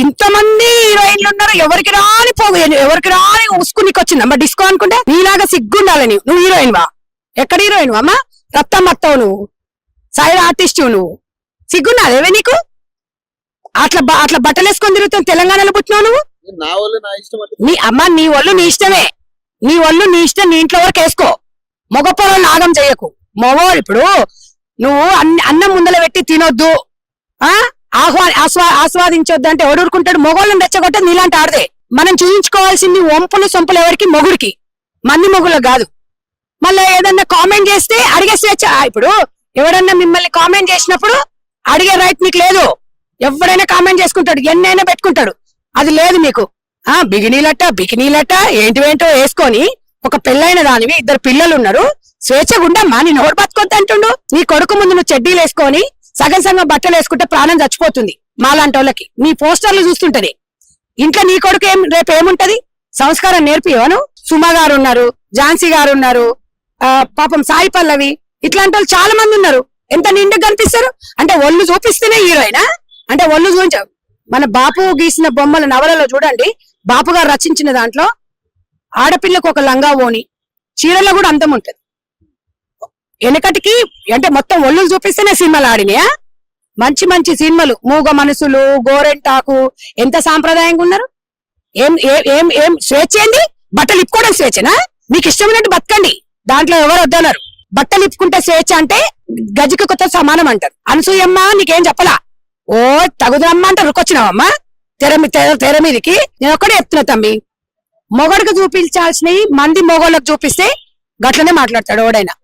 ఇంతమంది హీరోయిన్లు ఉన్నారు, ఎవరికి రాని పోగు, ఎవరికి రాని ఉసుకునికి వచ్చింది అమ్మ డిస్కో అనుకుంటే. నీలాగా సిగ్గుండాలి నువ్వు హీరోయిన్ వా? ఎక్కడ హీరోయిన్ అమ్మా? రక్తం మత్తావు నువ్వు, సైడ్ ఆర్టిస్ట్ నువ్వు. సిగ్గున్నాదేవే నీకు? అట్లా బట్టలు వేసుకొని తిరుగుతావు, తెలంగాణలో పుట్టినావు నువ్వు. నీ అమ్మ నీ ఒళ్ళు నీ ఇష్టమే, నీ ఒళ్ళు నీ ఇష్టం, నీ ఇంట్లో వరకు వేసుకో. మగ పొలం నాగం చెయ్యకు. ఇప్పుడు నువ్వు అన్నం ముందల పెట్టి తినొద్దు, ఆస్వాదించొద్దు అంటే ఎవడుకుంటాడు? మొగోళ్ళని రెచ్చగొట్టే నీలాంటి ఆడదే. మనం చూపించుకోవాల్సింది వంపులు సొంపులు ఎవరికి? మొగుడికి, మంది మొగులకు కాదు. మళ్ళీ ఏదన్నా కామెంట్ చేస్తే అడిగే స్వేచ్ఛ. ఇప్పుడు ఎవడన్నా మిమ్మల్ని కామెంట్ చేసినప్పుడు అడిగే రైట్ మీకు లేదు. ఎవడైనా కామెంట్ చేసుకుంటాడు, ఎన్నైనా పెట్టుకుంటాడు, అది లేదు మీకు. బికినీలట ఏంటివేంటో వేసుకొని ఒక పెళ్ళైన దానివి, 2 పిల్లలు ఉన్నారు, స్వేచ్ఛగా ఉండమ్మా. నీ నోరు బతుకొద్దు అంటుండు. నీ కొడుకు ముందు నువ్వు చెడ్డీలు వేసుకొని సగం సగం బట్టలు వేసుకుంటే ప్రాణం చచ్చిపోతుంది మాలాంటి వాళ్ళకి. నీ పోస్టర్లు చూస్తుంటది. ఇంట్లో నీ కొడుకు రేపు ఏముంటది? సంస్కారం నేర్పియవను? సుమ గారు ఉన్నారు, ఝాన్సీ గారు ఉన్నారు, పాపం సాయి పల్లవి, ఇట్లాంటి వాళ్ళు చాలా మంది ఉన్నారు. ఎంత నిండుగా కనిపిస్తారు అంటే ఒళ్ళు చూపిస్తేనే హీరోయినా? అంటే ఒళ్ళు చూపించ. మన బాపు గీసిన బొమ్మల నవలలో చూడండి, బాపు గారు రచించిన దాంట్లో ఆడపిల్లకు ఒక లంగా ఓని, చీరలో కూడా అందం ఉంటది. వెనకటికి అంటే మొత్తం ఒళ్ళు చూపిస్తేనే సినిమాలు ఆడినాయా? మంచి మంచి సినిమాలు, మూగ మనసులు, గోరెంటాకు, ఎంత సాంప్రదాయంగా ఉన్నారు. ఏం ఏం ఏం స్వేచ్ఛ ఏంది? బట్టలు ఇప్పుకోవడం స్వేచ్ఛనా? మీకు ఇష్టమైనట్టు బతకండి, దాంట్లో ఎవరు వద్దన్నారు. బట్టలు ఇప్పుకుంటే స్వేచ్ఛ అంటే గజికి కొత్త సమానం అంటారు. అనసూయమ్మ నీకేం చెప్పలా? ఓ తగుదమ్మా అంటే రుకొచ్చినావమ్మా తెర మీదకి. నేను ఒక్కడే చెప్తున్నా తమ్మి, మొగడికి చూపించాల్సినవి మంది మొగోళ్ళకి చూపిస్తే గట్లనే మాట్లాడతాడు ఎవడైనా.